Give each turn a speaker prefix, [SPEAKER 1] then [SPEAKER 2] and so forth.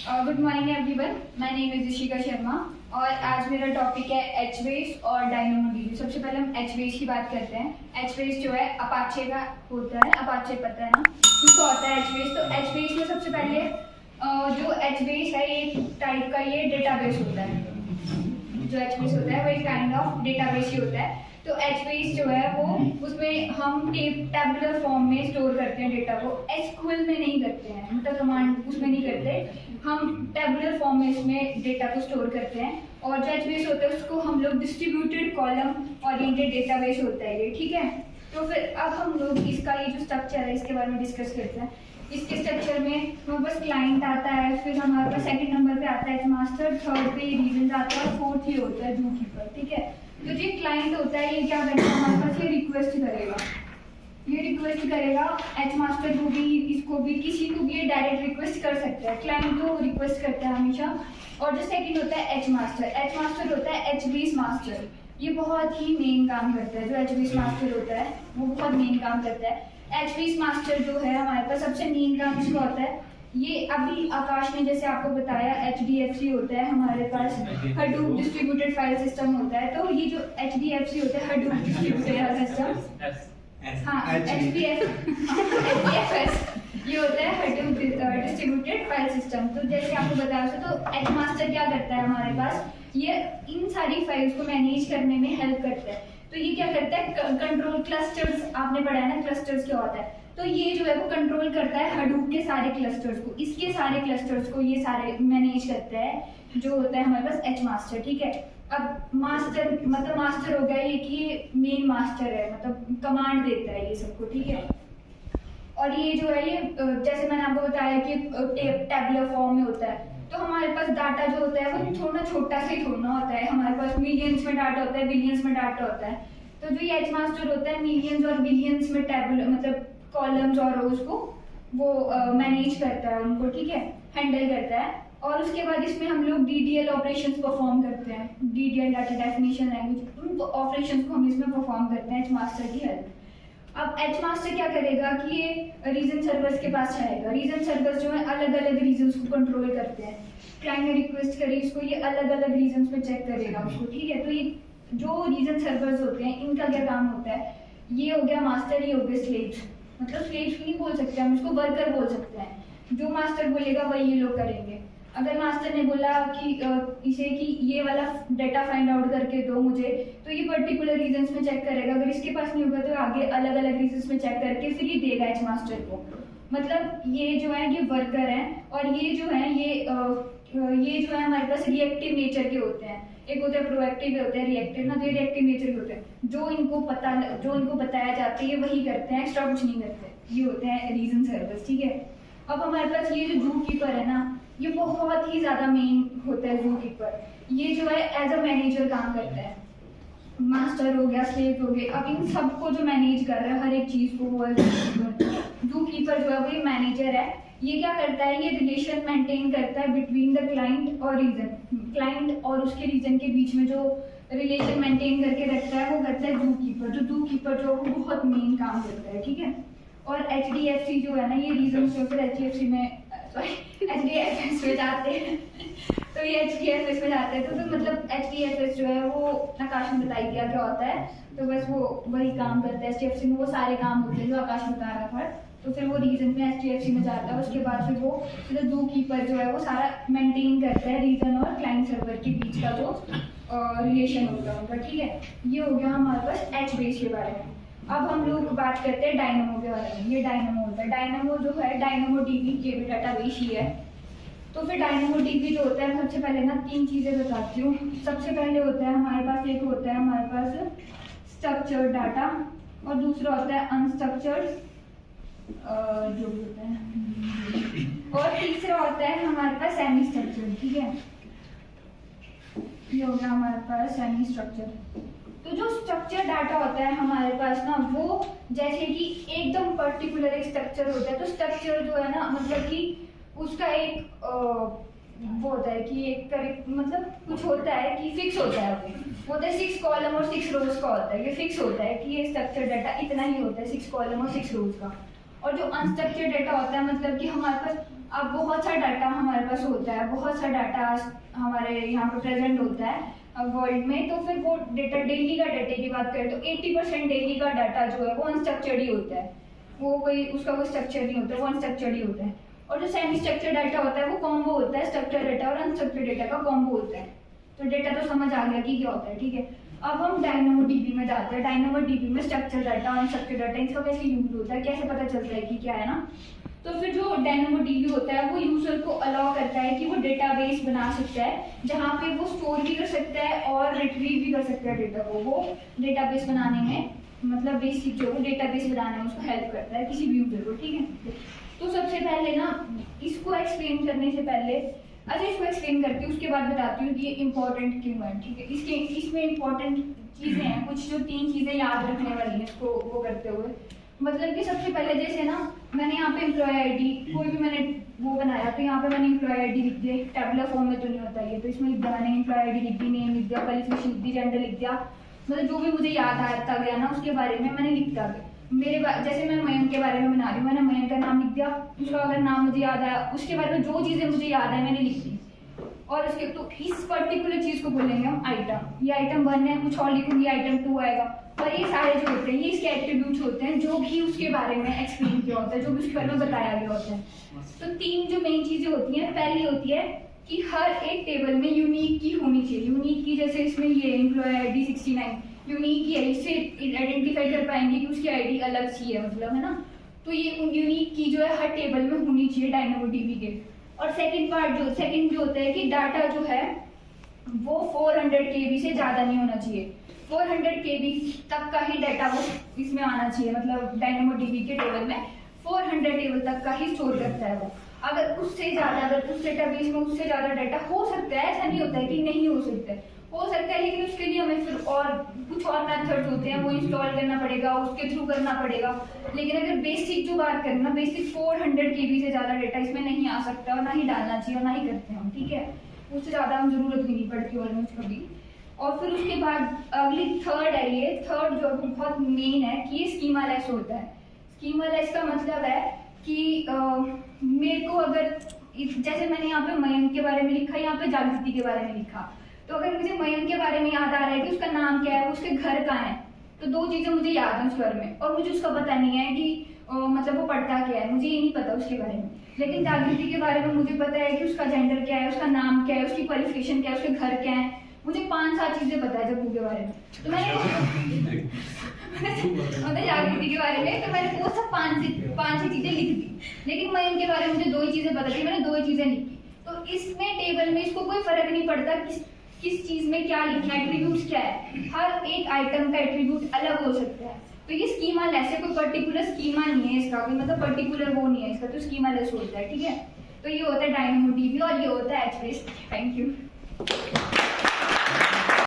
[SPEAKER 1] Good morning everyone, my name is Rishika Sharma और आज मेरा टॉपिक है एचबेस और डायनामोडीबी। सबसे पहले हम एचबेस की बात करते हैं। एचबेस जो है अपाचे का होता है, अपाचे पता है ना, उसका होता है एचबेस। तो एचबेस में सबसे पहले जो एचबेस है ये टाइप का ये डेटाबेस होता है। जो एचबेस होता है वो एक काइंड ऑफ डेटाबेस ही होता है। तो एचबेस जो है वो उसमें हम टैबुलर फॉर्म में स्टोर करते हैं डेटा को, एसक्यूएल में नहीं करते हैं, मतलब कमांड उसमें नहीं करते, हम टैबुलर फॉर्म में इसमें डेटा को स्टोर करते हैं। और जो एचबेस होता है उसको हम लोग डिस्ट्रीब्यूटेड कॉलम ओरिएंटेड डेटाबेस होता है ये, ठीक है। तो फिर अब हम लोग इसका ये जो स्ट्रक्चर है इसके बारे में डिस्कस करते हैं। इसके स्ट्रक्चर में हमारे पास क्लाइंट आता है, फिर हमारे पास सेकंड नंबर पे आता है मास्टर, थर्ड पे रीजन आता है और फोर्थ ये होता है जूकीपर, ठीक है। तो जो क्लाइंट होता है ये क्या करेगा, हमारे पास ये रिक्वेस्ट करेगा एच मास्टर को भी, इसको भी, किसी को भी ये डायरेक्ट रिक्वेस्ट कर सकता है। क्लाइंट तो रिक्वेस्ट करता है हमेशा। और जो सेकंड होता है एच मास्टर होता है एचबीएस मास्टर। ये बहुत ही मेन काम करता है। जो एचबीएस मास्टर होता है वो बहुत मेन काम करता है। एचबीएस मास्टर जो है हमारे पास सबसे मेन काम इसका होता है, ये अभी आकाश ने जैसे आपको बताया एचडीएफसी होता है हमारे पास, हडूप डिस्ट्रीब्यूटेड फाइल सिस्टम होता है। तो ये जो एचडीएफसी होता है हडूप डिस्ट्रीब्यूटेड फाइल सिस्टम, हाँ एचडीएफएस ये होता है हडूप डिस्ट्रीब्यूटेड फाइल सिस्टम। तो जैसे आपको बताया तो एच मास्टर क्या करता है हमारे पास, ये इन सारी फाइल्स को मैनेज करने में हेल्प करता है। तो ये क्या करता है, कंट्रोल क्लस्टर्स, आपने पढ़ा है ना क्लस्टर्स क्या होता है। तो ये जो है वो कंट्रोल करता है हडूप के सारे क्लस्टर्स को, इसके सारे क्लस्टर्स को ये सारे मैनेज करता है, जो होता है हमारे पास एच मास्टर, ठीक है। अब मास्टर मतलब मास्टर हो गया ये कि मेन मास्टर है, मतलब कमांड देता है ये सबको, ठीक है। और ये जो है ये जैसे मैंने आपको बताया कि टैबुलर फॉर्म में होता है। तो हमारे पास डाटा जो होता है वो थोड़ा छोटा सा ही थोड़ा होता है, हमारे पास मिलियंस में डाटा होता है, बिलियंस में डाटा होता है। तो जो ये एच मास्टर होता है मिलियंस और बिलियंस में टैबुलर मतलब कॉलम्स और रोज को वो मैनेज करता है, उनको, ठीक है, हैंडल करता है। और उसके बाद इसमें हम लोग डीडीएल ऑपरेशंस परफॉर्म करते हैं, डीडीएल डाटा डेफिनेशन लैंग्वेज, उन ऑपरेशंस को हम इसमें परफॉर्म करते हैं एच मास्टर की हेल्प। अब एच मास्टर क्या करेगा कि ये रीजन सर्वर्स के पास जाएगा। रीजन सर्वर्स जो है अलग अलग रीजन्स को कंट्रोल करते हैं। क्लाइंट ने रिक्वेस्ट करी इसको, ये अलग अलग रीजन्स में चेक करेगा उसको, ठीक है। तो ये जो रीजन सर्वर्स होते हैं इनका क्या काम होता है, ये हो गया मास्टर, ये हो गया स्लेव्स। मतलब स्लेव्स नहीं बोल सकते हम इसको, वर्कर बोल सकते हैं। जो मास्टर बोलेगा वही ये लोग करेंगे। अगर मास्टर ने बोला कि इसे कि ये वाला डेटा फाइंड आउट करके दो मुझे, तो ये पर्टिकुलर रीजन्स में चेक करेगा। अगर इसके पास नहीं होगा तो आगे अलग अलग रीजन्स में चेक करके फिर ये देगा एच मास्टर को। मतलब ये जो है ये वर्कर हैं और ये जो है ये जो है हमारे पास रिएक्टिव नेचर के होते हैं। एक होता है प्रोएक्टिव, होते हैं रिएक्टिव ना, तो रिएक्टिव नेचर के होते हैं। जो इनको बताया जाता है ये वही करते हैं, एक्स्ट्रा कुछ नहीं करते। ये होते हैं रीजन सर्वर्स, ठीक है। अब हमारे पास ये जो जूकीपर है ना, ये बहुत ही ज्यादा मेन होता है जूकीपर। ये जो है एज अ मैनेजर काम करता है। मास्टर हो गया, स्लेव हो गए, अब इन सबको जो मैनेज कर रहा है हर एक चीज को वो जूकीपर जो है वो मैनेजर है। ये क्या करता है, ये रिलेशन मेंटेन करता है बिटवीन द क्लाइंट और रीजन। क्लाइंट और उसके रीजन के बीच में जो रिलेशन मेंटेन करके रखता है वो करता है जूकीपर। जो जूकीपर जो वो बहुत मेन काम करता है, ठीक है। और एचडीएफसी जो है ना, ये रीजन जो फिर एचडीएफसी में एचडीएफएस में जाते हैं तो ये एचडीएफएस में जाते हैं। तो मतलब एचडीएफएस जो है वो आकाश ने बताई दिया क्या होता है, तो बस वो वही काम करता है। एचडीएफसी में वो सारे काम होते हैं जो आकाश बता रहा था। तो फिर वो रीजन में एचडीएफसी में जाता है, उसके बाद फिर वो जूकीपर जो है वो सारा मेंटेन करता है रीजन और क्लाइंट सर्वर के बीच का जो रिलेशन होता है उनका, ठीक है। ये हो गया हमारे पास एचबेस के बारे में। अब हम लोग बात करते हैं डायनामो के बारे में। ये डायनामो होता है, डायनामो जो है डायनामो डीबी के भी डाटाबेस ही है। तो फिर डायनामो डीबी जो होता है, सबसे पहले ना 3 चीजें बताती हूँ। सबसे पहले होता है हमारे पास, एक होता है हमारे पास स्ट्रक्चर्ड डाटा और दूसरा होता है अनस्ट्रक्चर्ड जो भी होता है, और तीसरा होता है हमारे पास सेमी स्ट्रक्चर्ड, ठीक है। ये हो गया हमारे पास सेमी स्ट्रक्चर। तो जो स्ट्रक्चर डाटा होता है हमारे पास ना, वो जैसे कि एकदम पर्टिकुलर एक स्ट्रक्चर होता है। तो स्ट्रक्चर जो है ना, मतलब कि उसका एक वो होता है कि एक मतलब कुछ होता है कि फिक्स होता है, वो होता है 6 कॉलम और 6 रोज का होता है। ये फिक्स होता है कि ये स्ट्रक्चर डाटा इतना ही होता है, 6 कॉलम और 6 रोज का। और जो अनस्ट्रक्चर्ड डाटा होता है, मतलब कि हमारे पास अब बहुत सा डाटा हमारे पास होता है, बहुत सा डाटा हमारे यहाँ पे प्रेजेंट होता है वर्ल्ड में, तो फिर वो डेटा, डेली का डाटा की बात करें तो 80% डेली का डाटा जो है वो अनस्ट्रक्चर्ड ही होता है, वो कोई उसका कोई स्ट्रक्चर नहीं होता, वो अनस्ट्रक्चर्ड ही होता है। और जो सेमी स्ट्रक्चर्ड डाटा होता है वो कॉम्बो होता है, स्ट्रक्चर्ड डाटा और अनस्ट्रक्चर्ड डाटा का कॉम्बो होता है। तो डेटा तो समझ आ गया कि क्या होता है, ठीक है। अब हम डायनामोडीबी में जाते हैं। डायनामोडीबी में स्ट्रक्चर्ड डाटा और अनस्ट्रक्चर्ड डाटा इसका कैसे यूज होता है, कैसे पता चलता है कि क्या है ना। तो फिर जो डायनामोडीबी होता है वो यूजर को अलाउ करता है कि वो डेटाबेस बना सकता है जहाँ पे वो स्टोर भी कर सकता है और रिट्रीव भी कर सकता है डेटा को। वो डेटाबेस बनाने में, मतलब बेसिक जो डेटाबेस बनाने में उसको हेल्प करता है किसी भी यूजर को, ठीक है। तो सबसे पहले ना इसको एक्सप्लेन करने से पहले, अच्छा इसको एक्सप्लेन करती हूँ उसके बाद बताती हूँ कि ये इंपॉर्टेंट क्यों है, ठीक है। इसमें इंपॉर्टेंट चीज़ें हैं कुछ, जो 3 चीज़ें याद रखने वाली हैं इसको वो करते हुए। मतलब कि सबसे पहले जैसे ना मैंने यहाँ पे एम्प्लॉय आईडी, कोई भी मैंने वो बनाया तो यहाँ पे मैंने एम्प्लॉय आईडी लिख दी, टैबुलर फॉर्म में तो नहीं होता ये, तो इसमें लिख दिया मैंने एम्प्लॉय आईडी लिख दी, नेम लिख दिया, क्वालिफिकेशन लिख दी, जेंडर लिख दिया, मतलब जो भी मुझे याद आता गया ना उसके बारे में मैंने लिखता गया। जैसे मैं मयंक के बारे में बना रही हूँ, मैंने मयंक का नाम लिख दिया, उसका अगर नाम मुझे याद आया, उसके बारे में जो चीज़ें मुझे याद है मैंने लिख दी। और उसके तो इस पर्टिकुलर चीज़ को बोलेंगे हम आइटम। ये आइटम 1 है, कुछ और लिखूंगी आइटम 2 आएगा। और ये सारे जो होते हैं ये इसके एट्रीब्यूट्स होते हैं जो भी उसके बारे में एक्सप्लेन किया होता है, जो भी उसके बारे में बताया गया होता है। तो 3 जो मेन चीज़ें होती हैं, पहली होती है कि हर एक टेबल में यूनिक की होनी चाहिए। यूनिक की जैसे इसमें ये एम्प्लॉय आईडी 69 यूनिक की है, इससे आइडेंटिफाई कर पाएंगे कि उसकी आईडी अलग सी है, मतलब है ना। तो ये यूनिक की जो है हर टेबल में होनी चाहिए डायनामोडीबी के। और सेकंड जो होता है कि डाटा जो है वो 400 KB से ज़्यादा नहीं होना चाहिए। 400 KB तक का ही डाटा वो इसमें आना चाहिए, मतलब डायनामोडीबी के टेबल में 400 टेबल तक का ही स्टोर करता है वो। अगर उससे ज़्यादा, अगर उस डेटाबेस में उससे ज़्यादा डाटा हो सकता है, ऐसा नहीं होता है कि नहीं हो सकता है, हो सकता है, लेकिन उसके लिए हमें फिर और कुछ और मेथड्स होते हैं, वो इंस्टॉल करना पड़ेगा, उसके थ्रू करना पड़ेगा। लेकिन अगर बेसिक जो बात करें ना, बेसिक 400 KB से ज़्यादा डाटा इसमें नहीं आ सकता और ना ही डालना चाहिए और ना ही करते हम, ठीक है। उससे ज़्यादा हम जरूरत भी नहीं पड़ती ऑलमोस्ट कभी। और फिर उसके बाद अगली थर्ड है, ये थर्ड जो बहुत मेन है कि ये स्कीमा लेस होता है। स्कीमा लेस का मतलब है कि मेरे को अगर, जैसे मैंने यहाँ पे मयंक के बारे में लिखा, यहाँ पे जागृति के बारे में लिखा, तो अगर मुझे मयंक के बारे में याद आ रहा है कि उसका नाम क्या है, उसके घर कहाँ है, तो 2 चीज़ें मुझे याद हैं उस बारे में, और मुझे उसका पता नहीं है कि मतलब वो पढ़ता क्या है, मुझे ये नहीं पता उसके बारे में। लेकिन जागृति के बारे में मुझे पता है कि उसका जेंडर क्या है, उसका नाम क्या है, उसकी क्वालिफिकेशन क्या है, उसके घर क्या है, मुझे 5-7 चीज़ें पता है जग्गू के बारे में। तो मैंने मतलब जागृति के बारे में तो मैंने वो सब 5 चीज़ें लिख दी। लेकिन मयंक के बारे में मुझे 2 ही चीज़ें पता थी, मैंने 2 ही चीज़ें लिखी। तो इसमें टेबल में इसको कोई फर्क नहीं पड़ता किस चीज़ में क्या लिखना है, एट्रीब्यूट्स क्या है, हर एक आइटम का एट्रीब्यूट अलग हो सकता है। तो ये स्कीमा लेस है, कोई पर्टिकुलर स्कीमा नहीं है इसका, कोई मतलब पर्टिकुलर वो नहीं है इसका, तो स्कीमा लेस होता है, ठीक है। तो ये होता है डायनामोडीबी और ये होता है HBase। Thank you.